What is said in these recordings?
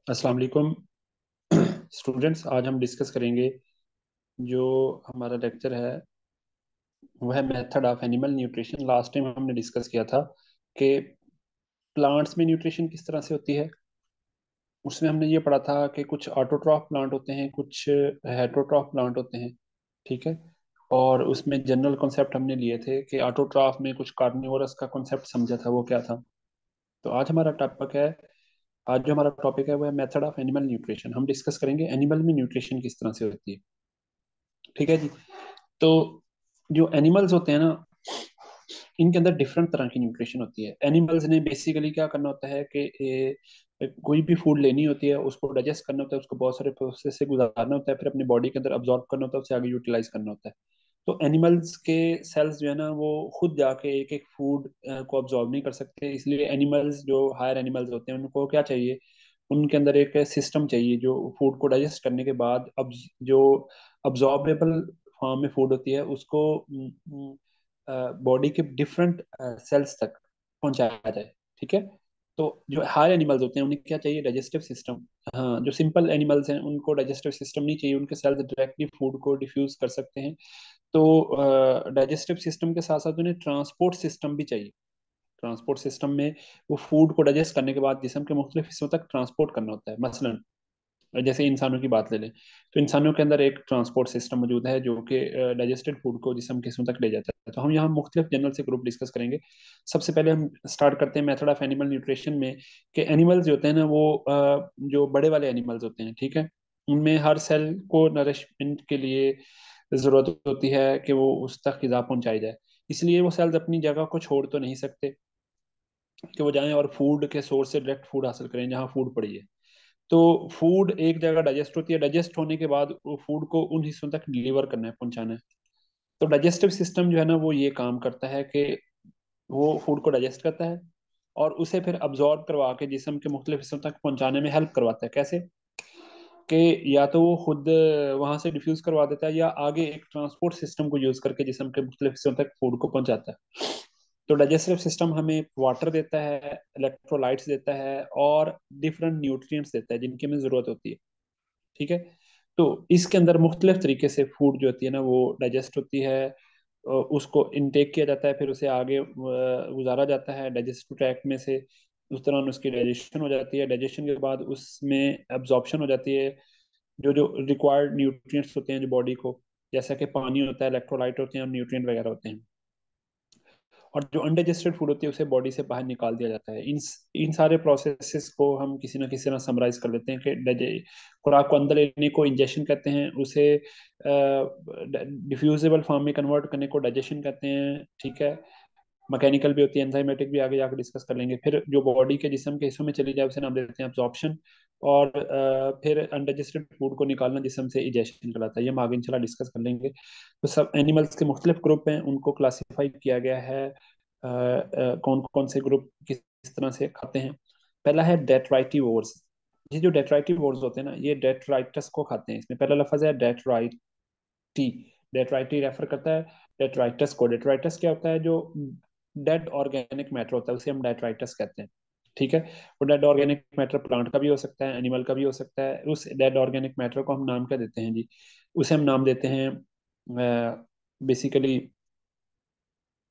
अस्सलाम वालेकुम स्टूडेंट्स। आज हम डिस्कस करेंगे जो हमारा लेक्चर है वो है method of animal nutrition. Last time हमने डिस्कस किया था कि प्लांट्स में न्यूट्रिशन किस तरह से होती है। उसमें हमने ये पढ़ा था कि कुछ ऑटोट्रॉफ प्लांट होते हैं, कुछ हेटरोट्रॉफ प्लांट होते हैं। ठीक है। और उसमें जनरल कॉन्सेप्ट हमने लिए थे कि ऑटोट्रॉफ में कुछ कार्निवोरस का कॉन्सेप्ट समझा था, वो क्या था। तो आज हमारा टॉपिक है, आज जो हमारा टॉपिक है वो है मेथड ऑफ एनिमल न्यूट्रिशन। हम डिस्कस करेंगे एनिमल में न्यूट्रिशन किस तरह से होती है। ठीक है जी। तो जो एनिमल्स होते हैं ना, इनके अंदर डिफरेंट तरह की न्यूट्रिशन होती है। एनिमल्स ने बेसिकली क्या करना होता है कि कोई भी फूड लेनी होती है, उसको डाइजेस्ट करना होता है, उसको बहुत सारे प्रोसेस से गुजारना होता है, फिर अपनी बॉडी के अंदर अब्जॉर्ब करना होता है, उसे आगे यूटिलाइज करना होता है। तो एनिमल्स के सेल्स जो है ना, वो खुद जाके एक एक फूड को अब्जॉर्ब नहीं कर सकते। इसलिए एनिमल्स, जो हायर एनिमल्स होते हैं, उनको क्या चाहिए, उनके अंदर एक सिस्टम चाहिए जो फूड को डाइजेस्ट करने के बाद अब जो अब्जॉर्बेबल फॉर्म में फूड होती है उसको बॉडी के डिफरेंट सेल्स तक पहुंचाया जाए। ठीक है। तो जो हायर एनिमल्स होते हैं उन्हें क्या चाहिए, डाइजेस्टिव सिस्टम। हाँ, जो सिंपल एनिमल्स हैं उनको डाइजेस्टिव सिस्टम नहीं चाहिए, उनके सेल्स डायरेक्टली फूड को डिफ्यूज कर सकते हैं। तो डाइजेस्टिव सिस्टम के साथ साथ उन्हें ट्रांसपोर्ट सिस्टम भी चाहिए। ट्रांसपोर्ट सिस्टम में वो फूड को डाइजेस्ट करने के बाद जिस्म के मुख्तलिफ हिस्सों तक ट्रांसपोर्ट करना होता है। मसलन जैसे इंसानों की बात ले लें, तो इंसानों के अंदर एक ट्रांसपोर्ट सिस्टम मौजूद है जो कि डाइजेस्टेड फूड को जिस्म के हिस्सों तक ले जाता है। तो हम यहाँ मुख्तलिफ जनरल से ग्रुप डिस्कस करेंगे। सबसे पहले हम स्टार्ट करते हैं मेथड ऑफ एनिमल न्यूट्रिशन में, कि एनिमल्स जो होते हैं ना वो जो बड़े वाले एनिमल्स होते हैं, ठीक है, उनमें हर सेल को नरिशमेंट के लिए ज़रूरत होती है कि वो उस तक ग़िज़ा पहुंचाई जाए। इसलिए वो सेल्स अपनी जगह को छोड़ तो नहीं सकते कि वो जाएं और फूड के सोर्स से डायरेक्ट फूड हासिल करें जहाँ फूड पड़ी है। तो फूड एक जगह डाइजेस्ट होती है, डाइजेस्ट होने के बाद वो फूड को उन हिस्सों तक डिलीवर करना है, पहुंचाना है। तो डाइजेस्टिव सिस्टम जो है ना वो ये काम करता है कि वो फूड को डाइजेस्ट करता है और उसे फिर अब्जॉर्ब करवा के जिस्म के मुख्तलिफ हिस्सों तक पहुंचाने में हेल्प करवाता है। कैसे कि या तो वो खुद वहां से डिफ्यूज करवा देता है या आगे एक ट्रांसपोर्ट सिस्टम को यूज करके जिस्म के मुख्तलिफ हिस्सों तक फूड को पहुंचाता है। तो डाइजेस्टिव सिस्टम हमें वाटर देता है, इलेक्ट्रोलाइट्स देता है और डिफरेंट न्यूट्रिएंट्स देता है जिनकी हमें जरूरत होती है। ठीक है। तो इसके अंदर मुख्तलिफ तरीके से फूड जो होती है ना वो डाइजेस्ट होती है। उसको इनटेक किया जाता है, फिर उसे आगे गुजारा जाता है डाइजेस्टिव ट्रैक्ट में से। उस दौरान उसकी डाइजेशन हो जाती है, डाइजेशन के बाद उसमें एब्जॉर्प्शन हो जाती है। जो जो रिक्वायर्ड न्यूट्रिएंट्स होते हैं जो बॉडी को, जैसा कि पानी होता है, इलेक्ट्रोलाइट होते हैं और न्यूट्रिएंट वगैरह होते हैं। और जो अनडाइजेस्टेड फूड होती है उसे बॉडी से बाहर निकाल दिया जाता है। इन सारे प्रोसेसेस को हम किसी ना किसी तरह समराइज कर लेते हैं कि खुराक को अंदर लेने को इंजेक्शन कहते हैं, उसे डिफ्यूजेबल फॉर्म में कन्वर्ट करने को डाइजेशन कहते हैं। ठीक है। मैकेनिकल भी होती है, एंजाइमेटिक भी आगे जाकर डिस्कस कर लेंगे। फिर जो बॉडी के जिस्म के हिस्सों में चली जाए उसे नाम देते हैं अब्जॉर्प्शन। और फिर अनडाइजेस्टेड फूड को निकालना जिस्म से इजेशन कहलाता है। ये हम आगे इंशाल्लाह डिस्कस कर लेंगे। तो सब एनिमल्स के मुख्तलिफ ग्रुप हैं, उनको क्लासीफाई किया गया है। कौन कौन से ग्रुप किस तरह से खाते हैं। पहला है डेट्राइटिवोर्स। ये जो डेट्राइटिवोर्स होते हैं ना, ये डेट्राइटस को खाते हैं। इसमें पहला लफ्ज है डेट्राइटी। डेट्राइटी रेफर करता है डेट्राइटस को। डेट्राइटस क्या होता है, जो डेड ऑर्गेनिक मैटर होता है उसे हम डेट्राइटस कहते हैं। ठीक है। वो डेड ऑर्गेनिक मैटर प्लांट का भी हो सकता है, एनिमल का भी हो सकता है। उस डेड ऑर्गेनिक मैटर को हम नाम क्या देते हैं जी, उसे हम नाम देते हैं बेसिकली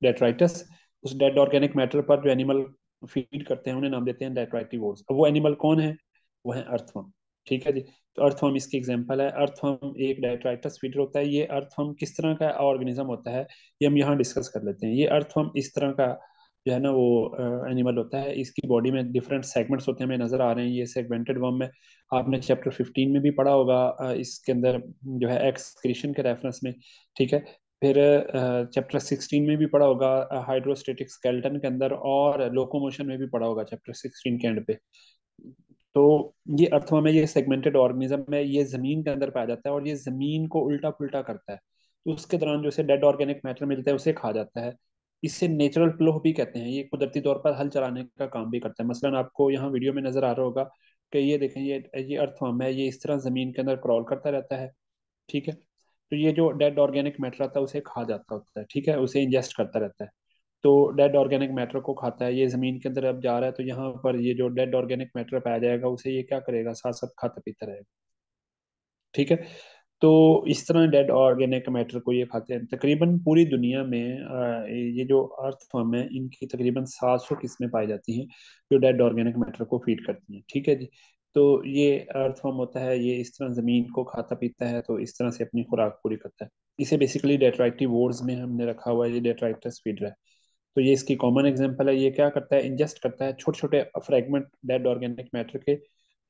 डेट्राइटस। उस डेड ऑर्गेनिक मैटर पर जो एनिमल फीड करते हैं उन्हें नाम देते हैं डेट्राइटिवोर्स। अब वो एनिमल कौन है, वो है अर्थवर्म। ठीक है जी। तो अर्थवर्म इसकी एग्जांपल है। अर्थवर्म एक डेट्राइटस फीडर होता है। ये अर्थवर्म किस तरह का ऑर्गेनिज्म होता है ये हम यहाँ डिस्कस कर लेते हैं। ये अर्थवर्म इस तरह का जो है ना वो एनिमल होता है। इसकी बॉडी में डिफरेंट सेगमेंट्स होते हैं, हमें नजर आ रहे हैं ये सेगमेंटेड वर्म में। आपने चैप्टर 15 में भी पढ़ा होगा इसके अंदर जो है एक्सक्रीशन के रेफरेंस में। ठीक है। फिर चैप्टर 16 में भी पढ़ा होगा हाइड्रोस्टेटिक स्केलेटन के अंदर, और लोकोमोशन में भी पढ़ा होगा चैप्टर 16 के एंड पे। तो ये अर्थमा में ये सेगमेंटेड ऑर्गेनिज्म है, ये जमीन के अंदर पाया जाता है और ये जमीन को उल्टा पुल्टा करता है। तो उसके दौरान जो उसे डेड ऑर्गेनिक मैटर मिलता है उसे खा जाता है। इसे नेचुरल फ्लो भी कहते हैं। ये कुदरती तौर पर हल चलाने का काम भी करता है। मसलन आपको यहाँ वीडियो में नजर आ रहा होगा कि ये देखें, ये अर्थवर्म है, ये इस तरह जमीन के अंदर क्रॉल करता रहता है। ठीक है। तो ये जो डेड ऑर्गेनिक मैटर आता है उसे खा जाता होता है। ठीक है, उसे इंजेस्ट करता रहता है। तो डेड ऑर्गेनिक मैटर को खाता है, ये जमीन के अंदर अब जा रहा है, तो यहाँ पर ये जो डेड ऑर्गेनिक मैटर पाया जाएगा उसे ये क्या करेगा, साथ साथ खाता पीता रहेगा। ठीक है। तो इस तरह डेड ऑर्गेनिक मैटर को ये खाते हैं। तकरीबन पूरी दुनिया में ये जो अर्थवर्म है इनकी तकरीबन 700 किस्में पाई जाती हैं जो डेड ऑर्गेनिक मैटर को फीड करती हैं। ठीक है जी। तो ये अर्थवर्म होता है, ये इस तरह जमीन को खाता पीता है, तो इस तरह से अपनी खुराक पूरी करता है। इसे बेसिकली डेट्राइटिव वोर्स में हमने रखा हुआ है, ये डेट्राइटस फीडर है। तो ये इसकी कॉमन एग्जांपल है। ये क्या करता है, इंजेस्ट करता है छोटे छोटे फ्रेगमेंट डेड ऑर्गेनिक मैटर के।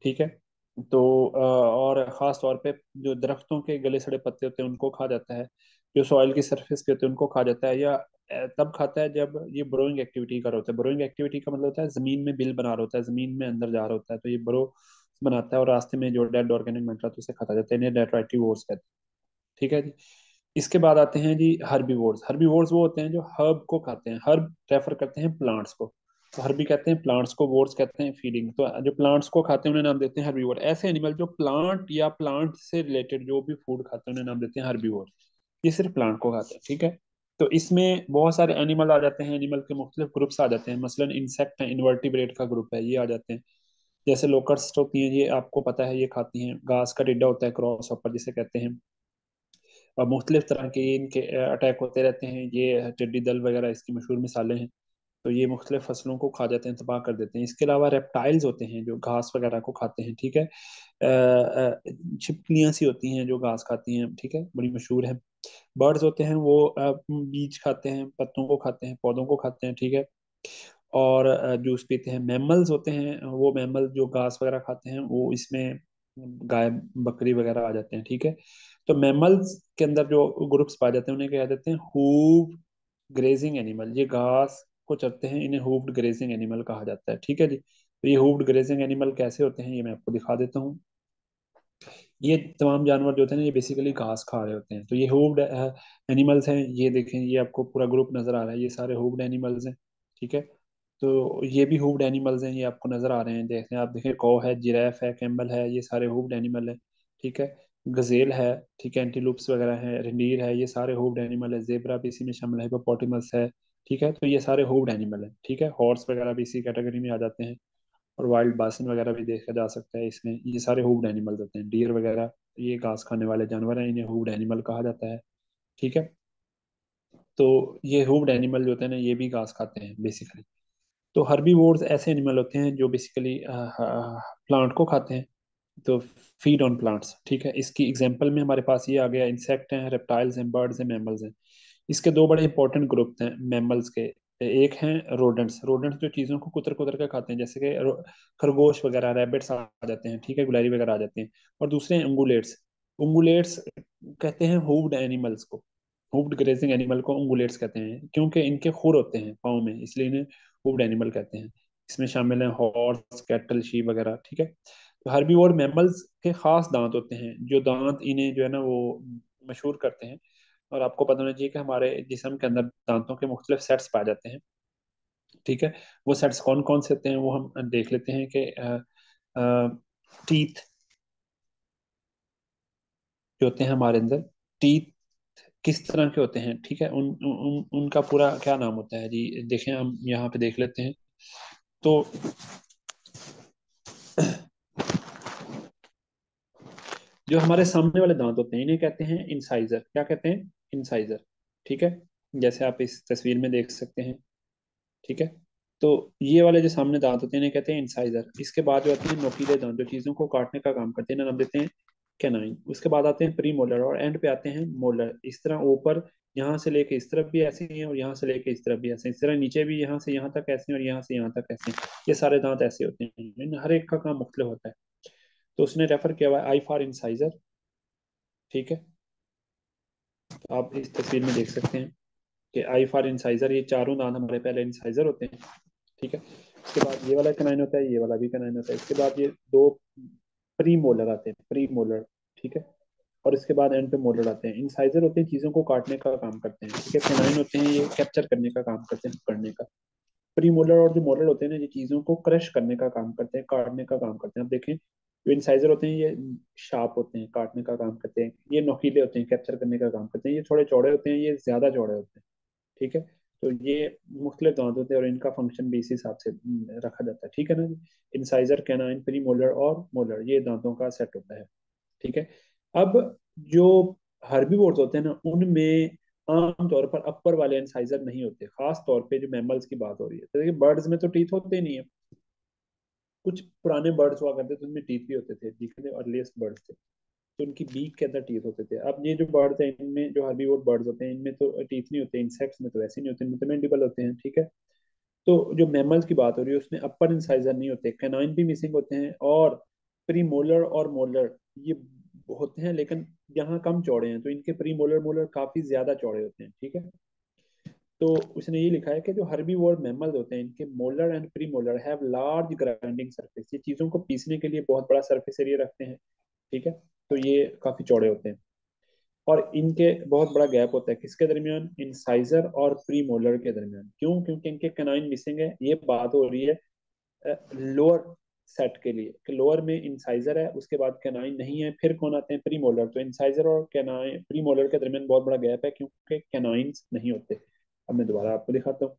ठीक है। तो और ख़ास तौर पे जो दरख्तों के गले सड़े पत्ते होते हैं उनको खा जाता है, जो सॉइल की सरफेस पे होते हैं उनको खा जाता है, या तब खाता है जब ये ब्रोइंग एक्टिविटी कर रहा होता है। ब्रोइंग एक्टिविटी का मतलब होता है ज़मीन में बिल बना रहा होता है, ज़मीन में अंदर जा रहा होता है, तो ये ब्रो बनाता है और रास्ते में जो डेड ऑर्गेनिक मैटर होता है उसे खाता जाता है। इन्हें डेट्राइटिवोर्स कहते हैं। ठीक है जी। इसके बाद आते हैं जी हर्बीवोर्स। हर्बीवोर्स वो होते हैं जो हर्ब को खाते हैं। हर्ब रेफर करते हैं प्लांट्स को, तो हर्बी कहते हैं प्लांट्स को, वोर्स कहते हैं फीडिंग। तो जो प्लांट्स को खाते हैं उन्हें नाम देते हैं हर्बीवोर। ऐसे एनिमल जो प्लांट या प्लांट से रिलेटेड जो भी फूड खाते हैं उन्हें नाम देते हैं हर्बीवोर। ये सिर्फ प्लांट को खाते हैं। ठीक है। तो इसमें बहुत सारे एनिमल आ जाते हैं, एनिमल के मुख्तलिफ ग्रुप्स आ जाते हैं। मसलन इंसेक्ट है, इन्वर्टिब्रेट का ग्रुप है, ये आ जाते हैं। जैसे लोकस्ट होती हैं, ये आपको पता है, ये खाती हैं। घास का टिड्डा होता है, क्रॉस हॉपर जिसे कहते हैं। और मुख्तलिफ तरह के इनके अटैक होते रहते हैं। ये टिड्डी दल वगैरह इसकी मशहूर मिसालें हैं। तो ये मुख्तलिफ फसलों को खा जाते हैं, तबाह कर देते हैं। इसके अलावा रेप्टाइल्स होते हैं जो घास वगैरह को खाते हैं। ठीक है। छिपकलियां सी होती हैं जो घास खाती हैं। ठीक है, बड़ी मशहूर है। बर्ड्स होते हैं वो बीज खाते हैं, पत्तों को खाते हैं, पौधों को खाते हैं। ठीक है। और जूस पीते हैं। मैमल्स होते हैं वो मैमल जो घास वगैरह खाते हैं, वो इसमें गाय बकरी वगैरह आ जाते हैं। ठीक है। तो मैमल्स के अंदर जो ग्रुप्स पाए जाते हैं उन्हें क्या कहते हैं, हूव ग्रेजिंग एनिमल। ये घास को चरते हैं, इन्हें हूव्ड ग्रेजिंग एनिमल कहा जाता है। ठीक है जी। तो ये हूव्ड ग्रेजिंग एनिमल कैसे होते हैं ये मैं आपको दिखा देता हूँ। ये तमाम जानवर जो होते हैं ना, ये बेसिकली घास खा रहे होते हैं। तो ये हूव्ड एनिमल्स हैं। ये देखें, ये आपको पूरा ग्रुप नजर आ रहा है, ये सारे हूव्ड एनिमल्स हैं। ठीक है। तो ये भी हूव्ड एनिमल्स हैं, ये आपको नजर आ रहे हैं। देखें, आप देखें, कौ है, जिराफ है, कैमल है, ये सारे हूव्ड एनिमल है। ठीक है। गजेल है। ठीक है। एंटीलूप्स वगैरह है, रिंडीर है, ये सारे हूव्ड एनिमल है। जेबरा भी इसी में शामिल है, हिप्पोपोटामस है। ठीक है। तो ये सारे हूव्ड एनिमल है। ठीक है। हॉर्स वगैरह भी इसी कैटेगरी में आ जाते हैं। और वाइल्ड बासन वगैरह भी देखा जा सकता है इसमें। ये सारे हूव्ड एनिमल्स होते हैं। डियर वगैरह ये घास खाने वाले जानवर हैं, इन्हें हूव्ड एनिमल कहा जाता है। ठीक है। तो ये हूव्ड एनिमल जो होते हैं ना, ये भी घास खाते हैं बेसिकली। तो हर्बीवोर्स ऐसे एनिमल होते हैं जो बेसिकली प्लांट को खाते हैं, तो फीड ऑन प्लांट्स। ठीक है। इसकी एग्जांपल में हमारे पास ये आ गया, इंसेक्ट हैं, रेप्टाइल्स हैं, बर्ड्स हैं, मैमल्स हैं। इसके दो बड़े इंपॉर्टेंट ग्रुप हैं मैमल्स के। एक हैं रोडेंट्स। रोडेंट्स जो चीज़ों को कुतर कुतर कर खाते हैं, जैसे कि खरगोश वगैरह, रैबिट्स आ जाते हैं। ठीक है, गुलारी वगैरह आ जाते हैं। और दूसरे हैं उंगुलेट्स। उंगुलेट्स कहते हैं हूव्ड एनिमल्स को, हूव्ड ग्रेजिंग एनिमल को उंगुलेट्स कहते हैं, क्योंकि इनके खुर होते हैं पाँव में, इसलिए इन्हें हूव्ड एनिमल कहते हैं। इसमें शामिल हैं हॉर्स, कैटल, शीप वगैरह। ठीक है। तो हर्बीवोर मैमल्स के खास दांत होते हैं, जो दांत इन्हें जो है ना वो मशहूर करते हैं। और आपको पता होना चाहिए कि हमारे जिस्म के अंदर दांतों के मुख्तलिफ सेट्स पाए जाते हैं। ठीक है। वो सेट्स कौन कौन से होते हैं वो हम देख लेते हैं कि टीथ जो होते हैं हमारे अंदर, टीथ किस तरह के होते हैं। ठीक है। उनका पूरा क्या नाम होता है जी, देखें हम यहाँ पे देख लेते हैं। तो जो हमारे सामने वाले दांत होते हैं इन्हें कहते हैं इंसाइजर। क्या कहते हैं, इंसाइजर। ठीक है। जैसे आप इस तस्वीर में देख सकते हैं। ठीक है। तो ये वाले जो सामने दांत होते हैं इन्हें कहते हैं इंसाइजर। इसके बाद जो आते हैं नोकीले दांत, जो चीजों को काटने का काम करते हैं, इन्हें नाम देते हैं कैनाइन। उसके बाद आते हैं प्री मोलर, और एंड पे आते हैं मोलर। इस तरह ऊपर यहाँ से लेके इस तरफ भी ऐसे हैं, और यहाँ से लेके इस तरफ भी ऐसे हैं। इस तरह नीचे भी यहाँ से यहाँ तक ऐसे हैं, और यहाँ से यहाँ तक ऐसे हैं। ये सारे दांत ऐसे होते हैं, इन हर एक का काम मुख्तलिफ होता है। तो उसने रेफर किया हुआ है आई फॉर इंसाइजर। ठीक है। तो आप इस तस्वीर में देख सकते हैं कि आई फॉर इंसाइजर, ये चारों दांत हमारे पहले इंसाइजर होते हैं। ठीक है। उसके बाद ये वाला कनाइन होता है, ये वाला भी कनाइन होता है। इसके बाद ये दो प्री मोलर आते हैं, प्री मोलर। ठीक है। और इसके बाद एंड पे मोलर आते हैं। इंसाइजर होते हैं चीजों को काटने का काम करते हैं। ठीक है। कैनाइन होते हैं ये कैप्चर करने का काम करते हैं, पकड़ने का। प्री मोलर और जो मोलर होते हैं ना, ये चीजों को क्रश करने का काम करते हैं, काटने का काम करते हैं। अब देखें, जो इंसाइजर होते हैं ये शार्प होते हैं, काटने का काम करते हैं। ये नोकीले होते हैं, कैप्चर करने का काम करते हैं। ये थोड़े चौड़े होते हैं, ये ज्यादा चौड़े होते हैं। ठीक है। तो ये मुख्तलिफ दांत होते हैं और इनका फंक्शन भी इसी हिसाब से रखा जाता है, ठीक है ना जी। इंसाइजर, कैनाइन, प्री मोलर और मोलर, ये दांतों का सेट होता है, ठीक है। अब जो हर्बीवोर्स होते हैं ना, उनमें आमतौर पर अपर वाले इंसाइजर नहीं होते, खास तौर पे जो मैमल्स की बात हो रही है। तो देखिए बर्ड्स में तो टीथ होते ही नहीं है। कुछ पुराने बर्ड्स हुआ करते थे उनमें टीथ भी होते थे, जितने अर्लीस्ट बर्ड्स थे तो उनकी बीक के अंदर टीथ होते थे। अब ये जो बर्ड्स हैं इनमें, जो हर्बीवोर बर्ड्स होते हैं इनमें तो टीथ नहीं होते, इंसेक्ट्स में तो वैसे नहीं होते, इनमें तो मैंडिबल होते हैं, ठीक है। तो जो मैमल्स की बात हो रही है उसमें अपर इंसाइजर नहीं होते, कैनाइन भी मिसिंग होते हैं, और प्रीमोलर और मोलर ये होते हैं लेकिन यहाँ कम चौड़े हैं, तो इनके प्रीमोलर मोलर काफी ज्यादा चौड़े होते हैं, ठीक है। तो उसने ये लिखा है कि जो हर्बीवोर मैमल्स होते हैं इनके molar and pre molar have large grinding surface, ये चीजों को पीसने के लिए बहुत बड़ा सरफेस एरिया रखते हैं, ठीक है। तो ये काफी चौड़े होते हैं, और इनके बहुत बड़ा गैप होता है किसके दरमियान, इंसाइजर और प्री मोलर के दरमियान। क्यों? क्योंकि इनके कैनाइन मिसिंग है। ये बात हो रही है लोअर सेट के लिए, कि लोअर में इंसाइजर है, उसके बाद कैनाइन नहीं है, फिर कौन आते हैं, प्री मोलर। तो इंसाइजर और कैनाइन, प्री मोलर के दरमियान बहुत बड़ा गैप है क्योंकि कैनाइंस नहीं होते। अब मैं दोबारा आपको दिखाता हूँ।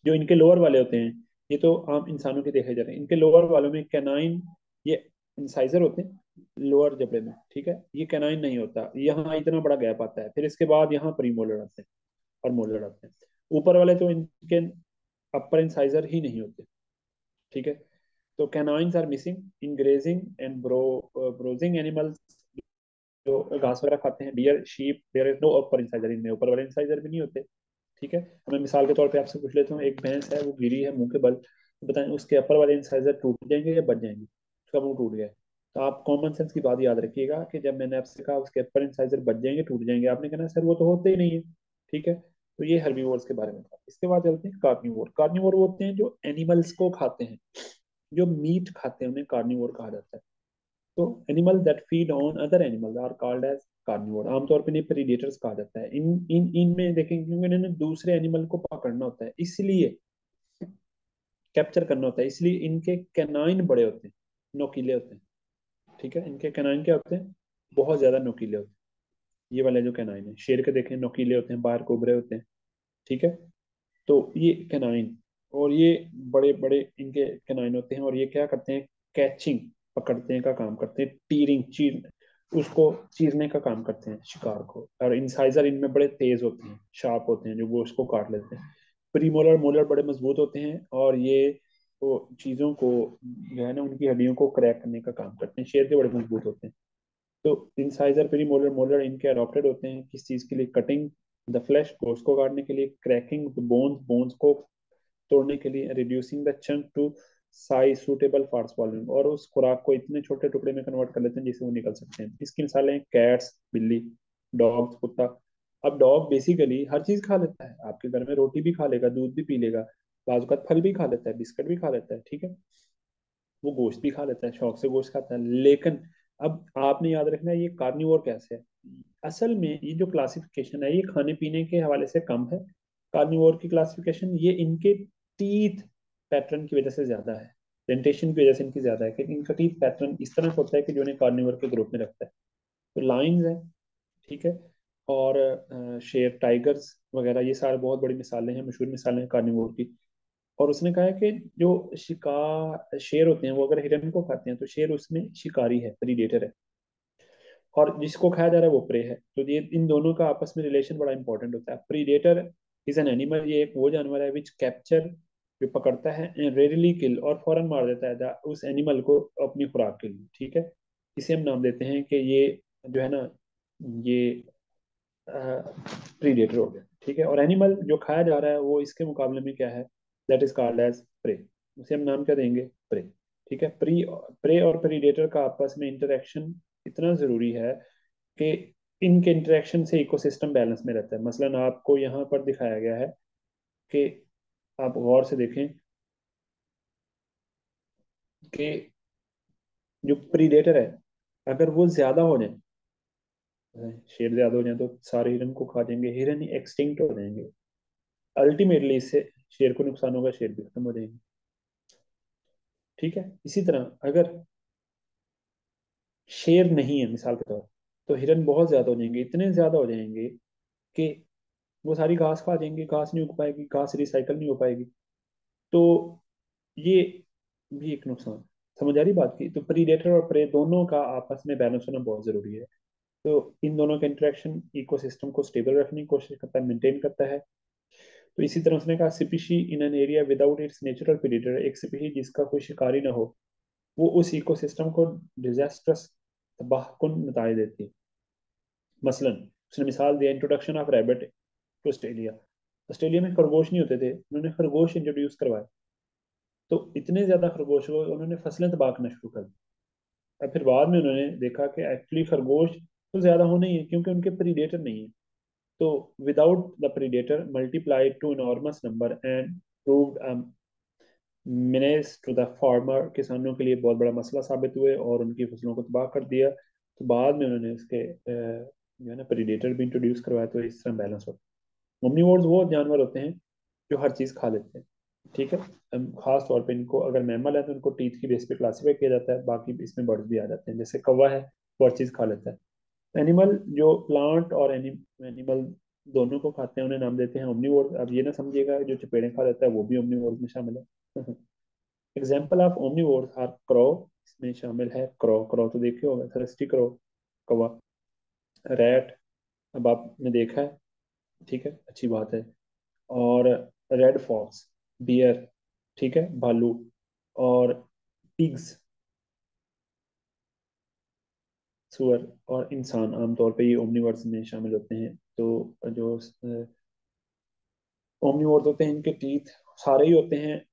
जो इनके लोअर वाले होते हैं, ये तो आम इंसानों के देखे जा रहे हैं, इनके लोअर वालों में कैनाइन, ये इंसाइजर होते हैं लोअर जबड़े में, ठीक है। ये कैनाइन नहीं होता, यहाँ इतना बड़ा गैप आता है, फिर इसके बाद यहाँ प्रीमोलर आते हैं और मोलर आते हैं। ऊपर वाले तो इनके अपर इंसाइजर ही नहीं होते, ठीक है। तो canines are missing in grazing and browsing animals, जो घास वगैरह खाते हैं, deer, sheep, there is no upper incisor, इनमें ऊपर वाले इंसाइजर भी नहीं होते, ठीक है। हमें मिसाल के तौर पे आपसे पूछ लेता हूँ, एक भैंस है वो गिरी है मुंह के बल, तो बताएं उसके अपर वाले इंसाइजर टूट जाएंगे या बच जाएंगे? उसका मुंह टूट गया है। तो आप कॉमन सेंस की बात याद रखिएगा कि जब मैंने आपसे कहा उसके अपर इंसाइजर बच जाएंगे टूट जाएंगे, आपने कहना सर वो तो होते ही नहीं है, ठीक है। तो ये हर्बीवोर्स के बारे में था। इसके बाद चलते हैं कार्निवोर। कार्निवोर वो होते हैं जो एनिमल्स को खाते हैं, जो मीट खाते हैं उन्हें कार्निवोर कहा जाता है। तो animal that feed on other animals are called as carnivore. आमतौर पर इन्हें प्रीडेटर्स कहा जाता है। इन इन इनमें देखेंगे क्योंकि इन्होंने दूसरे एनिमल को पकड़ना होता है, इसलिए कैप्चर करना होता है, इसलिए इनके कैनाइन बड़े होते हैं, नोकीले होते हैं, ठीक है। इनके कैनाइन क्या होते हैं, बहुत ज्यादा नोकीले होते हैं। ये वाले जो कैनाइन है शेर के देखें नोकीले होते हैं, बाहर कोबरे होते हैं, ठीक है। तो ये कैनाइन, और ये बड़े बड़े इनके कैनाइन होते हैं, और ये क्या करते हैं, कैचिंग, पकड़ते का काम करते हैं, टीरिंग, चीर, उसको चीरने का काम करते हैं शिकार को। और इंसाइजर इनमें बड़े तेज होते हैं, शार्प होते हैं, जो गोश्त को काट लेते हैं। प्रीमोलर मोलर बड़े मजबूत होते हैं, और ये तो चीजों को जो है ना उनकी हड्डियों को क्रैक करने का काम करते हैं। शेर के बड़े मजबूत होते हैं। तो इंसाइजर, प्रीमोलर, मोलर इनके अडॉप्टेड होते हैं किस चीज के लिए, कटिंग द फ्लैश, गोश्त को काटने के लिए, क्रैकिंग द बोन्स, बोन्स को तोड़ने के लिए, reducing the chunk to size suitable for swallowing, और उस खुराक को इतने छोटे टुकड़े में कन्वर्ट कर लेते हैं जिससे वो निकल सकते हैं। इसकी मिसालें कैट्स, बिल्ली, डॉग्स, कुत्ता। अब डॉग बेसिकली हर चीज खा लेता है, आपके घर में रोटी भी खा लेगा, दूध भी पी लेगा, बाजू का फल भी खा लेता है, बिस्किट भी खा लेता है, ठीक है। वो गोश्त भी खा लेता है, शौक से गोश्त खाता है, लेकिन अब आपने याद रखना है ये कार्निवोर कैसे है। असल में ये जो क्लासिफिकेशन है ये खाने पीने के हवाले से कम है। कार्निवोर की क्लासिफिकेशन ये इनके टीथ पैटर्न की वजह से ज्यादा है, डेंटेशन की वजह से इनकी ज्यादा है, क्योंकि इनका टीथ पैटर्न इस तरह से होता है कि जो इन्हें कार्निवोर के ग्रुप में रखता है। तो लाइंस है, ठीक है। और शेर, टाइगर्स वगैरह, ये सारे बहुत बड़ी मिसालें हैं, मशहूर मिसालें हैं कार्निवोर की। और उसने कहा है कि जो शिकार शेर होते हैं वो अगर हिरन को खाते हैं तो शेर उसमें शिकारी है, प्रीडेटर है, और जिसको खाया जा रहा है वो प्रे है। तो ये इन दोनों का आपस में रिलेशन बड़ा इंपॉर्टेंट होता है। प्रीडेटर इज एन एनिमल, ये एक वो जानवर है विच कैप्चर, जो पकड़ता है, रेयरली किल, और फौरन मार देता है उस एनिमल को अपनी खुराक के लिए, ठीक है। इसे हम नाम देते हैं कि ये जो है ना, ये प्रीडेटर हो गया, ठीक है। और एनिमल जो खाया जा रहा है वो इसके मुकाबले में क्या है, that is called as prey. उसे हम नाम क्या देंगे, प्रे, ठीक है। प्रे और प्रीडेटर का आपस में इंटरेक्शन इतना जरूरी है कि इनके इंटरेक्शन से इकोसिस्टम बैलेंस में रहता है। मसलन आपको यहाँ पर दिखाया गया है कि आप गौर से देखें कि जो प्रीडेटर है अगर वो ज्यादा हो जाए, शेर ज्यादा हो जाए तो सारे हिरन को खा जाएंगे, हिरन ही एक्सटिंक्ट हो जाएंगे, अल्टीमेटली इससे शेर को नुकसान होगा, शेर भी खत्म हो जाएंगे, ठीक है। इसी तरह अगर शेर नहीं है मिसाल के तौर, तो हिरन बहुत ज्यादा हो जाएंगे, इतने ज्यादा हो जाएंगे कि वो सारी घास खा जाएंगी, घास नहीं उग पाएगी, घास रिसाइकल नहीं हो पाएगी। तो ये भी एक नुकसान। समझ आ रही बात की? तो प्रीडेटर और प्रे दोनों का आपस में बैलेंस होना बहुत जरूरी है। तो इन दोनों का इंटरेक्शन इकोसिस्टम को स्टेबल रखने की कोशिश करता है, मेंटेन करता है। तो इसी तरह उसने कहा species in an area without its natural predator, एक स्पीशी जिसका कोई शिकारी ना हो, वो उस इकोसिस्टम को डिजास्ट्रस तबाहकुन नताए देती है। मसलन उसने मिसाल दिया introduction of rabbit to Australia. Australia में खरगोश नहीं होते थे, उन्होंने खरगोश इंट्रोड्यूस करवाए। तो इतने ज्यादा खरगोश हुए, उन्होंने फसलें तबाह करना शुरू कर दी। और फिर बाद में उन्होंने देखा कि एक्चुअली खरगोश तो ज्यादा होने ही है, क्योंकि उनके प्रीडेटर नहीं है। तो without the predator multiplied to enormous number and proved menace to the farmer, किसानों के लिए बहुत बड़ा मसला साबित हुए और उनकी फसलों को तबाह कर दिया। तो बाद में उन्होंने उसके जो है ना प्रीडेटर भी इंट्रोड्यूस करवाया, तो इस तरह बैलेंस होता है। ओमनीवोर्स वो जानवर होते हैं जो हर चीज खा लेते हैं। ठीक है। खास तौर पे इनको, अगर मैमल है तो इनको टीथ की बेस पे क्लासीफाई किया जाता है, बाकी इसमें बर्ड्स भी आ जाते हैं, जैसे कौवा है वो हर चीज खा लेता है। एनिमल जो प्लांट और एनिमल दोनों को खाते हैं उन्हें नाम देते हैं ओमनीवोर। अब ये ना समझिएगा जो चपेड़े खा लेता है वो भी ओमनीवोर में शामिल है। Example of omnivores are crow, इसमें शामिल है क्रो। क्रो तो देखे होगा, थर्स्टी क्रो, कौवा। रैट, अब आपने देखा है, ठीक है, अच्छी बात है। और रेड फॉक्स, बियर, ठीक है, भालू। और पिग्स, सुअर। और इंसान आमतौर पे ये ओमनीवर्स में शामिल होते हैं। तो जो ओमनीवोर्स होते हैं इनके टीथ सारे ही होते हैं,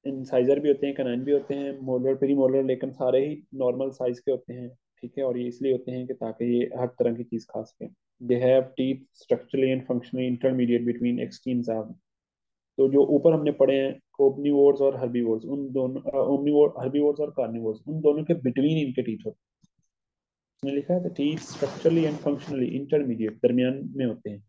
इंसाइजर भी होते हैं, कैनाइन भी होते हैं, मोलर प्री मोलर, लेकिन सारे ही नॉर्मल साइज के होते हैं। ठीक है, और ये इसलिए होते हैं कि ताकि ये हर तरह की चीज खा सकें। They have teeth structurally and functionally intermediate between extremes of. तो जो ऊपर हमने पढ़े हैं ओमनीवोर्स और हर्बीवोर्स, उन दोनों ओमनीवोर हर्बीवोर्स और कार्निवोर्स, उन दोनों के बिटवीन इनके टीथ होते हैं। इसमें लिखा है the teeth structurally and functionally intermediate, दरमियान में होते हैं।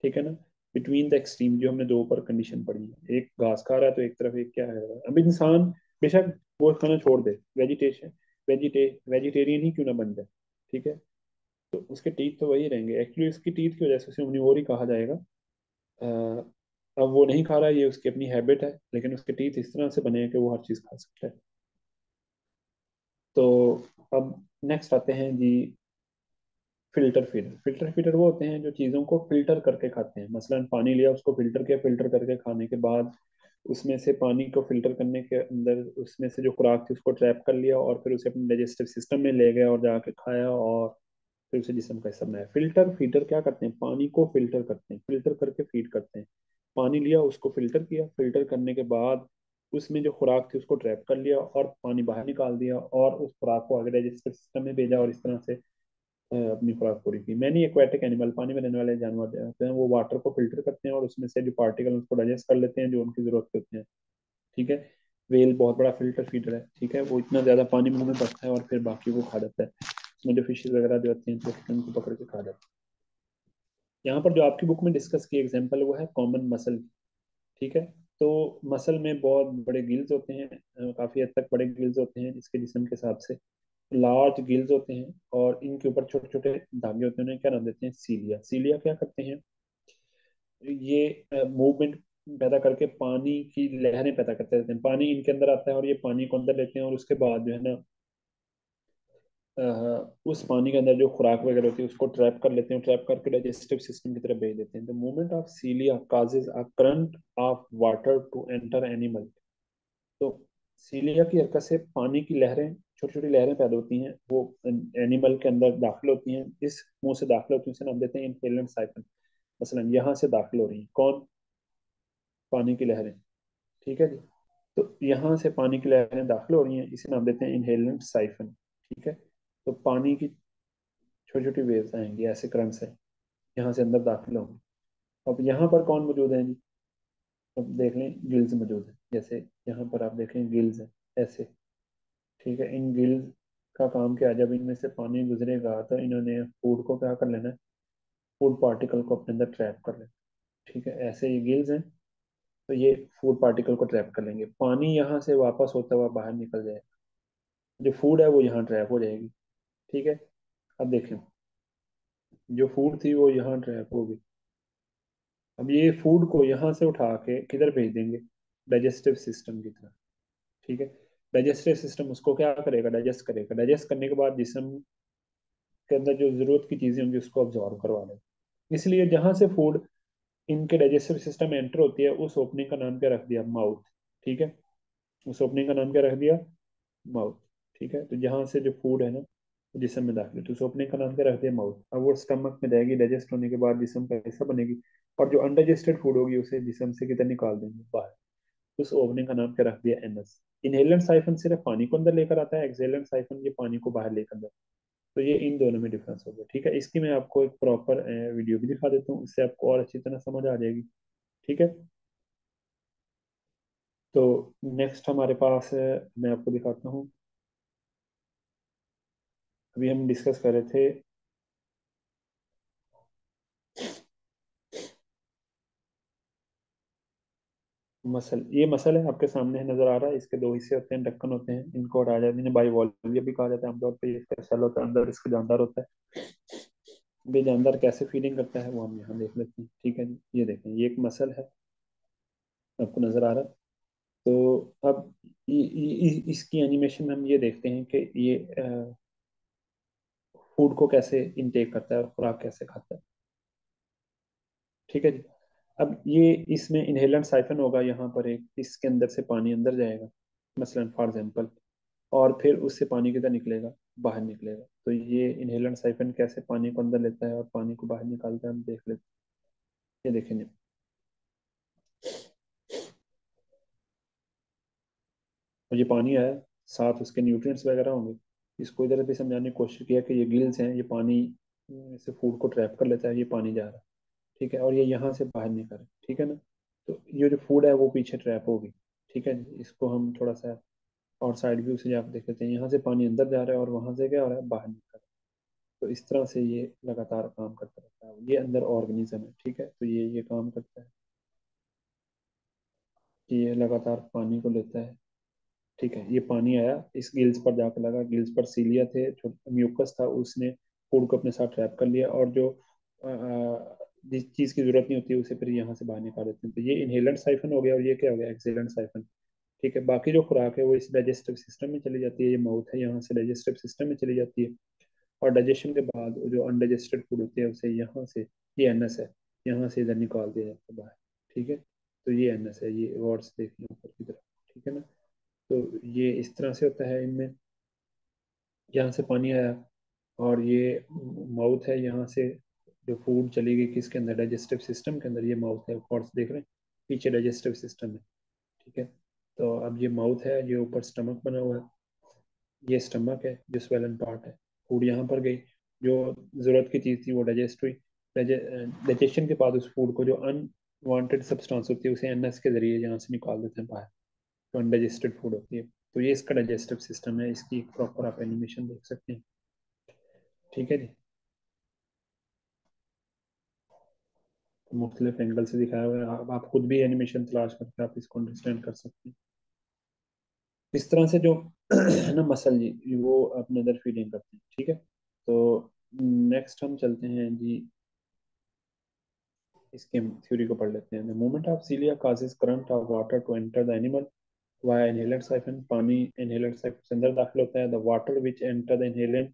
ठीक है ना, बिटवीन द एक्सट्रीम, जो हमने दो ऊपर कंडीशन पढ़ी है, एक घास खा रहा है तो एक तरफ एक क्या है। अब इंसान बेशक वो खाना छोड़ दे, वेजिटेशन वेजिटेरियन ही क्यों ना बन जाए, ठीक है, तो उसके टीथ तो वही रहेंगे। एक्चुअली उसकी टीथ की वजह से उसे ओमनीवोर ही कहा जाएगा। अ, अब वो नहीं खा रहा है, ये उसकी अपनी हैबिट है, लेकिन उसके टीथ इस तरह से बने हैं कि वो हर चीज खा सकता है। तो अब नेक्स्ट आते हैं जी, फिल्टर फीडर। फिल्टर फीडर वो होते हैं जो चीज़ों को फिल्टर करके खाते हैं। मसलन पानी लिया, उसको फिल्टर किया, फिल्टर करके खाने के बाद उसमें से पानी को फिल्टर करने के अंदर उसमें से जो खुराक थी उसको ट्रैप कर लिया और फिर उसे अपने डाइजेस्टिव सिस्टम में ले गया और जाके खाया और फिर उसे जिस्म का हिस्सा बनाया। फिल्टर फीडर क्या करते हैं, पानी को फिल्टर करते हैं, फिल्टर करके फीड करते हैं। पानी लिया, उसको फिल्टर किया, फिल्टर करने के बाद उसमें जो खुराक थी उसको ट्रैप कर लिया और पानी बाहर निकाल दिया और उस खुराक को आगे डाइजेस्टिव सिस्टम में भेजा और इस तरह से अपनी खुराक पूरी की। मैनी एक्वाटिक एनिमल, पानी में रहने वाले जानवर जो होते हैं वो वाटर को फिल्टर करते हैं और उसमें से जो पार्टिकल उसको डाइजेस्ट कर लेते हैं जो उनकी जरूरत के होते हैं। ठीक है। वेल बहुत बड़ा फिल्टर फीडर है। ठीक है, वो इतना ज्यादा पानी मुंह में भरता है और फिर बाकी को खा जाता है। उसमें जो फिशेज वगैरह जो होती हैं तो उनको पकड़ के खा जाता है। यहाँ पर जो आपकी बुक में डिस्कस की एग्जाम्पल वो है कॉमन मसल। ठीक है। तो मसल में बहुत बड़े गिल्स होते हैं, काफी हद तक बड़े गिल्स होते हैं इसके जिस्म के हिसाब से। लार्ज गिल्स होते हैं और इनके ऊपर छोटे छोटे धागे होते हैं, उन्हें क्या नाम देते हैं, सीलिया। सीलिया क्या करते हैं, ये मूवमेंट पैदा करके पानी की लहरें पैदा करते रहते हैं। पानी इनके अंदर आता है और ये पानी को अंदर लेते हैं और उसके बाद जो है ना उस पानी के अंदर जो खुराक वगैरह होती है उसको ट्रैप कर लेते हैं, ट्रैप करके डाइजेस्टिव सिस्टम की तरफ भेज देते हैं। The movement of cilia causes a current of water to enter animal. तो सीलिया की हरकत से पानी की लहरें, छोटी छोटी लहरें पैदा होती हैं, वो एनिमल के अंदर दाखिल होती हैं। इस मुंह से दाखिल होती हैं, उसे नाम देते हैं इनहेलेंट साइफन। मसलन यहाँ से दाखिल हो रही है कौन, पानी की लहरें। ठीक है जी। तो यहाँ से पानी की लहरें दाखिल हो रही हैं, इसे नाम देते हैं इनहेलेंट साइफन। ठीक है। तो पानी की छोटी छोटी वेव्स आएंगी, ऐसे करंट से यहाँ से अंदर दाखिल होंगी। अब यहाँ पर कौन मौजूद है जी, अब देख लें गिल्स मौजूद है, जैसे यहाँ पर आप देखें गिल्स है ऐसे। ठीक है, इन गिल्स का काम क्या है, जब इनमें से पानी गुजरेगा तो इन्होंने फूड को क्या कर लेना है, फूड पार्टिकल को अपने अंदर ट्रैप कर लेना। ठीक है, ऐसे ये गिल्स हैं, तो ये फूड पार्टिकल को ट्रैप कर लेंगे। पानी यहाँ से वापस होता हुआ बाहर निकल जाएगा, जो फूड है वो यहाँ ट्रैप हो जाएगी। ठीक है। अब देखें, जो फूड थी वो यहाँ ट्रैप होगी। अब ये फूड को यहाँ से उठा के किधर भेज देंगे, डाइजेस्टिव सिस्टम की तरफ। ठीक है, डाइजेस्टिव सिस्टम उसको क्या करेगा, डाइजेस्ट करेगा, डाइजेस्ट करने के बाद जिसम के अंदर जो जरूरत की चीजें होंगी उसको ऑब्जॉर्व करवा लेगा। इसलिए जहां से फूड इनके डाइजेस्टिव सिस्टम में एंटर होती है, उस ओपनिंग का नाम क्या रख दिया, माउथ। ठीक है, उस ओपनिंग का नाम क्या रख दिया, माउथ। ठीक है, तो जहां से जो फूड है ना जिसम में दाखिल, तो उस ओपनिंग का नाम क्या रख दिया, माउथ। अब वो स्टमक में जाएगी, डाइजेस्ट होने के बाद जिसम का हिस्सा बनेगी, और जो अनडाइजेस्टेड फूड होगी उसे जिसम से किधर निकाल देंगे, बाहर। उस ओपनिंग का नाम क्या रख दिया, एनस। इनहेलेंट साइफन सिर्फ पानी को अंदर लेकर आता है, एक्सहेलेंट साइफन ये पानी को बाहर लेकर आता है। तो ये इन दोनों में डिफरेंस हो गया। ठीक है, इसकी मैं आपको एक प्रॉपर वीडियो भी दिखा देता हूँ, इससे आपको और अच्छी तरह समझ आ जाएगी। ठीक है, तो नेक्स्ट हमारे पास है, मैं आपको दिखाता हूँ। अभी हम डिस्कस कर रहे थे मसल। ये मसल है आपके सामने है, नजर आ रहा है, इसके दो हिस्से होते हैं, ढक्कन होते हैं, इनको हटाया जाता है, बाइवॉल्व भी कहा जाता है आमतौर पर। इसका सेल होता है अंदर, इसका जानदार होता है। ये जानदार कैसे फीडिंग करता है वो हम यहाँ देख लेते हैं। ठीक है जी, ये देखें, ये एक मसल है, आपको नजर आ रहा है। तो अब इसकी एनिमेशन में हम ये देखते हैं कि ये फूड को कैसे इनटेक करता है और खुराक कैसे खाता है। ठीक है जी, अब ये इसमें इनहेलेंट साइफन होगा यहाँ पर एक, इसके अंदर से पानी अंदर जाएगा, मसलन फॉर एग्जांपल, और फिर उससे पानी किधर निकलेगा, बाहर निकलेगा। तो ये इनहेलेंट साइफन कैसे पानी को अंदर लेता है और पानी को बाहर निकालता है, हम देख लेते हैं। ये देखेंगे, और ये पानी आया, साथ उसके न्यूट्रिएंट्स वगैरह होंगे। इसको इधर भी समझाने की कोशिश किया कि ये गिल्स हैं, ये पानी से फूड को ट्रैप कर लेता है, ये पानी जा रहा है। ठीक है, और ये यहाँ से बाहर निकल रहा है। ठीक है ना, तो ये जो फूड है वो पीछे ट्रैप होगी। ठीक है, इसको हम थोड़ा सा और साइड व्यू से आप देख लेते हैं, यहाँ से पानी अंदर जा रहा है और वहां से क्या हो रहा है, बाहर निकल रहा है। तो इस तरह से ये लगातार काम करता रहता है। ये अंदर ऑर्गेनिज्म है। ठीक है, तो ये काम करता है कि ये लगातार पानी को लेता है। ठीक है, ये पानी आया, इस गिल्स पर जाकर लगा, गिल्स पर सीलिया थे, म्यूकस था, उसने फूड को अपने साथ ट्रैप कर लिया, और जो जिस चीज की जरूरत नहीं होती है उसे फिर यहाँ से बाहर निकाल देते हैं। तो ये इनहेलेंट साइफन हो गया, और ये क्या हो गया, एक्सेलेंट साइफन। ठीक है, बाकी जो खुराक है वो इस डाइजेस्टिव सिस्टम में चली जाती है, ये माउथ है, यहाँ से डाइजेस्टिव सिस्टम में चली जाती है। और डाइजेशन के बाद वो जो अनडाइजेस्टेड फूड होती है उसे यहाँ से, ये एनएस है, यहाँ से इधर निकाल दिया जाता है बाहर। ठीक है, तो ये एनएस है, ये वर्ड्स देखिए ऊपर की तरफ। ठीक है ना, तो ये इस तरह से होता है इनमें। यहाँ से पानी आया, और ये माउथ है, यहाँ से जो फूड चली गई किसके अंदर, डाइजेस्टिव सिस्टम के अंदर। ये माउथ है, वर्ड्स देख रहे हैं, पीछे डाइजेस्टिव सिस्टम है। ठीक है, तो अब ये माउथ है, ये ऊपर स्टमक बना हुआ है, ये स्टमक है जो स्वेलन पार्ट है। फूड यहाँ पर गई, जो जरूरत की चीज़ थी वो डाइजेस्ट हुई। डाइजेशन के बाद उस फूड को जो अनवांटेड सब्सटेंस होती है उसे एनएस के जरिए यहाँ से निकाल देते हैं बाहर, जो अनडाइजेस्टेड फूड होती है। तो ये इसका डाइजेस्टिव सिस्टम है, इसकी प्रॉपर आप एनिमेशन देख सकते हैं। ठीक है जी, तो मुख्तलिफ एंगल से दिखाया हुआ है, आप खुद भी एनिमेशन तलाश करके आप इसको अंडरस्टैंड कर सकते हैं। इस तरह से जो है ना मसल जी, वो अपने अंदर फीडिंग करते हैं। ठीक है, तो नेक्स्ट हम चलते हैं जी, इसके थ्योरी को पढ़ लेते हैं। The movement of सीलिया causes current of water to enter the animal via inhalant siphon। पानी inhalant siphon से अंदर दाखिल होता है। the water which enter the inhalant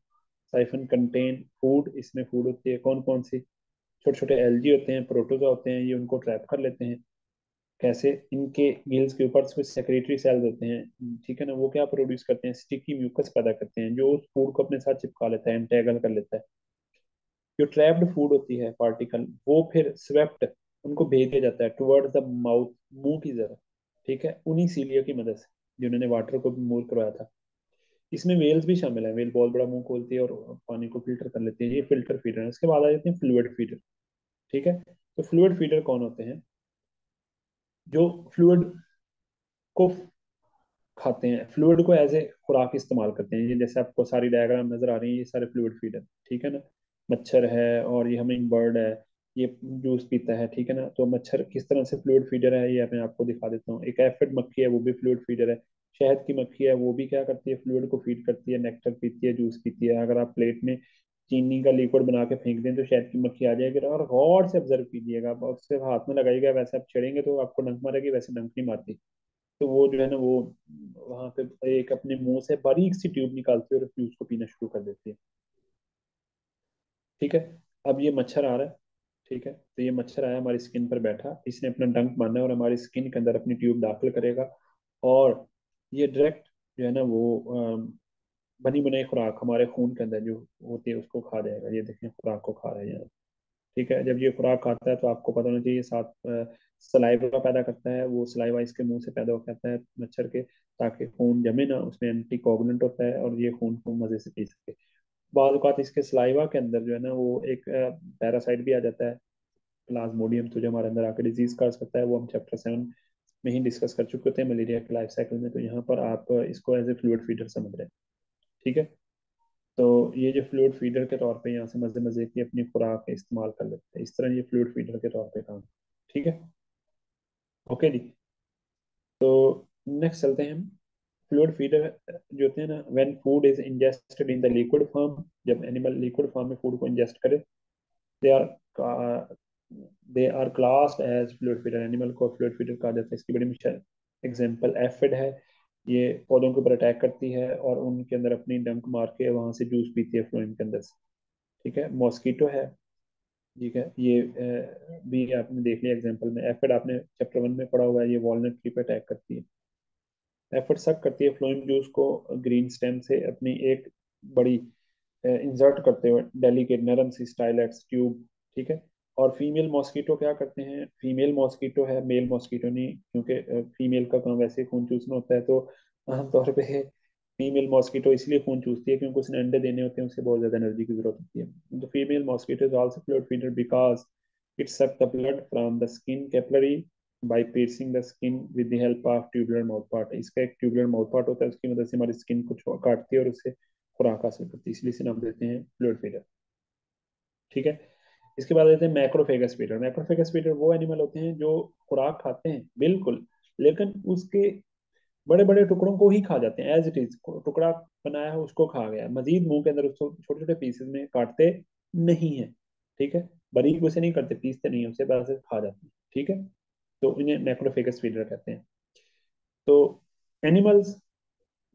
siphon contain food। इसमें फूड होती है, कौन कौन सी, छोटे छोटे एल्गी होते हैं, प्रोटोजा होते हैं, ये उनको ट्रैप कर लेते हैं। कैसे, इनके गिल्स के ऊपर कुछ सेक्रेटरी सेल्स होते हैं। ठीक है ना, वो क्या प्रोड्यूस करते हैं, स्टिकी म्यूकस पैदा करते हैं, जो उस फूड को अपने साथ चिपका लेता है, एंटेगल कर लेता है। जो ट्रैप्ड फूड होती है पार्टिकल, वो फिर स्वेप्ट, उनको भेज दिया जाता है टुवर्ड द माउथ, मुंह की तरफ। ठीक है, उन्हीं सीलियो की मदद से जिन्होंने वाटर को भी मूव करवाया था। इसमें वेल्स भी शामिल है, वेल बहुत बड़ा मुंह खोलती है और पानी को फिल्टर कर लेती है, ये फिल्टर फीडर है। उसके बाद आ जाते हैं फ्लूइड फीडर। ठीक है, तो फ्लूइड फीडर कौन होते हैं, जो फ्लूइड को खाते हैं, फ्लूइड को एज ए खुराक इस्तेमाल करते हैं। ये जैसे आपको सारी डायग्राम नजर आ रही है, ये सारे फ्लूइड फीडर। ठीक है ना, मच्छर है, और ये हमिंग बर्ड है, ये जूस पीता है। ठीक है ना, तो मच्छर किस तरह से फ्लूइड फीडर है, ये मैं आपको दिखा देता हूँ। एक एफिड मक्खी है, वो भी फ्लूइड फीडर है। शहद की मक्खी है, वो भी क्या करती है, फ्लूइड को फीड करती है, नेक्टर पीती है, जूस पीती है। अगर आप प्लेट में चीनी का लिक्विड बना के फेंक दें तो शहद की मक्खी आ जाएगी, और गौर से ऑब्जर्व कीजिएगा, आप उससे हाथ में लगाइएगा, वैसे आप छेड़ेंगे तो आपको डंक मारेगी, वैसे डंक नहीं मारती। तो वो जो है ना वो वहां पे एक अपने मुंह से बारीक सी ट्यूब निकालती है और फिर उसको पीना शुरू कर देती है। ठीक है। अब ये मच्छर आ रहा है। ठीक है, तो ये मच्छर आया हमारी स्किन पर बैठा, इसने अपना डंक मारना है और हमारी स्किन के अंदर अपनी ट्यूब दाखिल करेगा, और ये डायरेक्ट जो है ना वो बनी बनाई खुराक हमारे खून के अंदर जो होती है उसको खा जाएगा। ये देखें खुराक को खा रहे हैं यहाँ। ठीक है, जब ये खुराक खाता है तो आपको पता होना चाहिए, साथ सलाइवा पैदा करता है, वो सलाइवा इसके मुंह से पैदा हो जाता है मच्छर के, ताकि खून जमे ना, उसमें एंटी कोगुलेंट होता है और ये खून को मजे से पी सके। बाद औक़ात इसके सलाइवा के अंदर जो है ना वो एक पैरासाइट भी आ जाता है, प्लाज्मोडियम, तो जो हमारे अंदर आकर डिजीज का सकता है, वो हम चैप्टर 7 में ही डिस्कस कर चुके थे मलेरिया के लाइफ साइकिल में। तो यहाँ पर आप इसको एज ए फ्लूइड फीडर समझ रहे हैं। ठीक है, तो ये जो फ्लूइड फीडर के तौर पे यहाँ से मजे मजे की अपनी खुराक इस्तेमाल कर लेते हैं, इस तरह ये फ्लूइड फीडर के तौर पे काम। ठीक है। ओके जी। तो नेक्स्ट चलते हैं हम। फ्लूइड फीडर जो होते हैं ना, when food is ingested in the liquid form, जब एनिमल लिक्विड फॉर्म में फूड को इंजेस्ट करे, they are they are classed as fluid feeder, animal को फ्लूइड फीडर कहा जाता है। इसकी बड़ी मिसाल एग्जांपल एफिड है, ये पौधों के ऊपर अटैक करती है और उनके अंदर अपनी डंक मार के वहां से जूस पीती है फ्लोएम के अंदर से। ठीक है, मॉस्कीटो है। ठीक है, ये भी आपने देख लिया एग्जांपल में, एफिड आपने चैप्टर 1 में पढ़ा हुआ है, ये वॉलनट ट्री पे अटैक करती है। एफिड सक करती है फ्लोएम जूस को ग्रीन स्टेम से अपनी एक बड़ी इंसर्ट करते हुए डेलिकेट नरम सी स्टाइलेक्स ट्यूब। ठीक है, और फीमेल मॉस्कीटो क्या करते हैं, फीमेल मॉस्कीटो है, मेल मॉस्कीटो नहीं, क्योंकि फीमेल का काम वैसे ही खून चूसना होता है, तो आमतौर पे फीमेल मॉस्कीटो इसलिए खून चूसती है क्योंकि उसने अंडे देने होते हैं, उसे बहुत ज्यादा एनर्जी की जरूरत होती है। तो female mosquito is also fluid feeder because it suck the blood from the skin capillary by piercing the skin with the help of tubular mouth part। इसका एक ट्यूबुलर माउथ पार्ट होता है, उसकी मदद से हमारी स्किन को काटती है और उससे खुराक हासिल करती है, इसलिए इसे नाम देते हैं फ्लूइड फीडर। ठीक है, इसके बाद आते हैं मैक्रोफेगस फीडर। मैक्रोफेगस फीडर वो एनिमल होते हैं जो खुराक खाते हैं बिल्कुल, लेकिन उसके बड़े बड़े टुकड़ों को ही खा जाते हैं, एज इट इज टुकड़ा बनाया है उसको खा गया, मजीद मुंह के अंदर उसको छोटे छोटे पीसेस में काटते नहीं है। ठीक है, बारीक उसे नहीं करते, पीसते नहीं है उसे, बस खा जाते हैं। ठीक है, तो इन्हें मैक्रोफेगस फीडर कहते हैं। तो एनिमल्स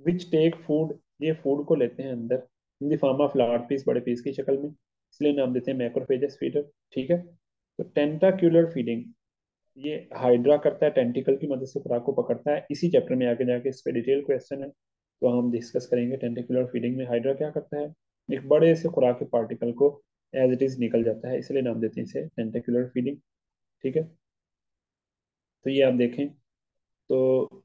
विच टेक फूड, ये फूड को लेते हैं अंदर in the form of large piece, बड़े पीस की शक्ल में, इसलिए नाम देते हैं मैक्रोफेगस फीडर। ठीक है, तो टेंटाक्यूलर फीडिंग, ये हाइड्रा करता है, टेंटिकल की मदद से खुराक को पकड़ता है। इसी चैप्टर में आगे जाके इस पे डिटेल क्वेश्चन है, तो हम डिस्कस करेंगे टेंटिकुलर फीडिंग में हाइड्रा क्या करता है, एक बड़े से खुराक के पार्टिकल को एज इट इज निकल जाता है, इसलिए नाम देते हैं इसे टेंटिकुलर फीडिंग। ठीक है, तो ये आप देखें। तो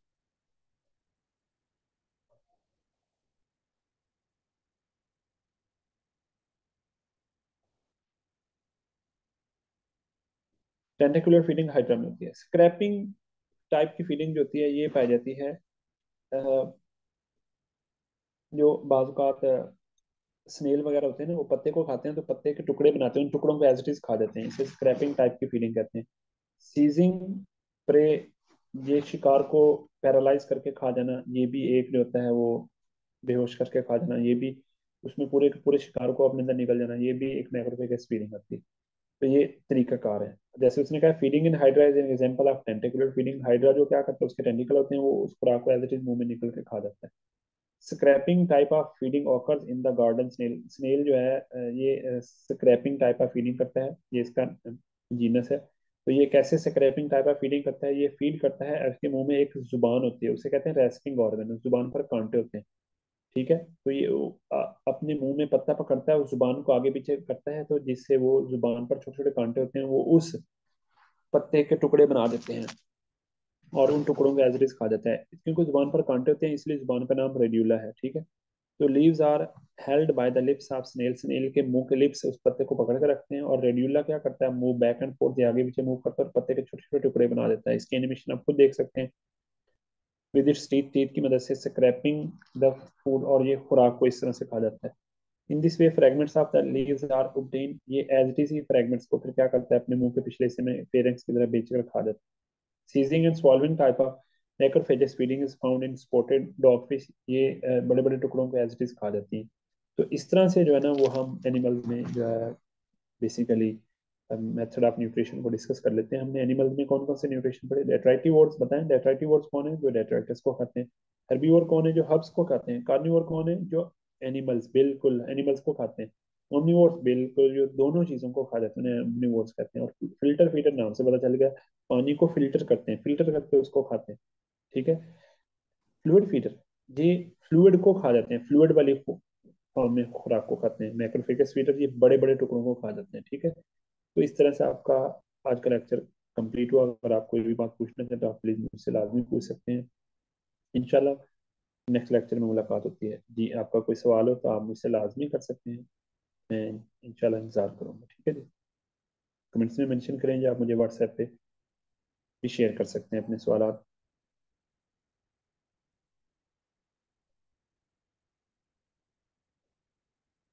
टेंटिकुलर फीडिंग हाइड्रा में होती है। स्क्रैपिंग टाइप की फीडिंग जो होती है ये पाई जाती है जो बाजुकात स्नेल वगैरह होते हैं ना, वो पत्ते को खाते हैं तो पत्ते के टुकड़े बनाते हैं, उन टुकड़ों को एज इट इज खा जाते हैं, इसे स्क्रैपिंग टाइप की फीडिंग कहते हैं। सीजिंग प्रे, ये शिकार को पैरालाइज करके खा जाना, ये भी एक जो होता है वो बेहोश करके खा जाना, ये भी उसमें पूरे पूरे शिकार को अपने अंदर निकल जाना, ये भी एक मैक्रोफेगस फीडिंग होती है। तो ये तरीकाकार है। जैसे उसने कहा feeding in hydra is an example of tentacular feeding, hydra जो क्या करता है, उसके टेंटिकल होते हैं, वो उस खुराक को एज इट इज मुंह में निकल के खा जाता है। Scraping type of feeding occurs in the garden snail, snail जो है ये स्क्रैपिंग टाइप ऑफ फीडिंग करता है, ये इसका जीनस है। तो ये कैसे स्क्रैपिंग टाइप ऑफ फीडिंग करता है, ये फीड करता है, इसके मुंह में एक जुबान होती है, उसे कहते हैं रेस्पिंग ऑर्गन, जुबान पर कांटे होते हैं। ठीक है, तो ये अपने मुंह में पत्ता पकड़ता है, उस जुबान को आगे पीछे करता है, तो जिससे वो जुबान पर छोटे छोटे कांटे होते हैं, वो उस पत्ते के टुकड़े बना देते हैं और उन टुकड़ों को एज इट इज खा जाता है। क्योंकि जुबान पर कांटे होते हैं इसलिए जुबान का नाम रेड्यूला है। ठीक है, तो leaves are held by the lips of snail, snail के मुंह के लिप्स उस पत्ते को पकड़ कर रखते हैं, और रेड्यूला क्या करता है, मूव बैक एंड फोर्थ, आगे पीछे मूव करता है और पत्ते के छोटे छोटे टुकड़े बना देता है। इसकी एनिमेशन आप खुद देख सकते हैं, विद इट्स टीथ, टीथ की मदद से स्क्रैपिंग द फूड, और ये खुराक को इस तरह से खा जाता है। In this way fragments of the leaves are obtain, ये एज इट इज ही फ्रेगमेंट्स को फिर क्या करता है, अपने मुंह के पिछले हिस्से में फेरेंक्स की तरह बेच कर खा जाता है। Seizing and swallowing type of macrophages feeding is found in spotted dog fish, ये बड़े बड़े टुकड़ों को एज इट इज खा जाती है। तो इस तरह से जो है ना वो हम एनिमल्स में जो है बेसिकली मेथड ऑफ न्यूट्रिशन को डिस्कस कर लेते हैं। हमने एनिमल्स में कौन कौन से न्यूट्रिशन पढ़े, डेट्राइटिवर्स बताएं, डेट्राइटिवर्स कौन है जो डेट्राइटस को खाते हैं, हर्बीवर कौन है जो हर्ब्स को खाते हैं, कार्निवोर कौन है जो एनिमल्स बिल्कुल एनिमल्स को खाते हैं, ओमनिवोर्स बिल्कुल जो दोनों चीजों को खा जाते हैं उन्हें ओमनिवोर्स कहते हैं। और फिल्टर फीडर नाम से पता चल गया, पानी को फिल्टर करते हैं, फिल्टर करके उसको खाते हैं, ठीक है। फ्लूइड फीडर, ये फ्लूइड को खा जाते हैं, फ्लूइड वाली फॉर्म में खुराक को खाते हैं। मैक्रोफेगस फीडर ये बड़े बड़े टुकड़ों को खा जाते हैं, ठीक है। तो इस तरह से आपका आज का लेक्चर कंप्लीट हुआ। अगर आप कोई भी बात पूछना चाहते तो आप प्लीज मुझसे लाजमी पूछ सकते हैं। इंशाल्लाह नेक्स्ट लेक्चर में मुलाकात होती है जी। आपका कोई सवाल हो तो आप मुझसे लाजमी कर सकते हैं, मैं इंशाल्लाह इंतजार करूंगा, ठीक है जी। कमेंट्स में मेंशन करें, या आप मुझे व्हाट्सएप पे भी शेयर कर सकते हैं अपने सवाल।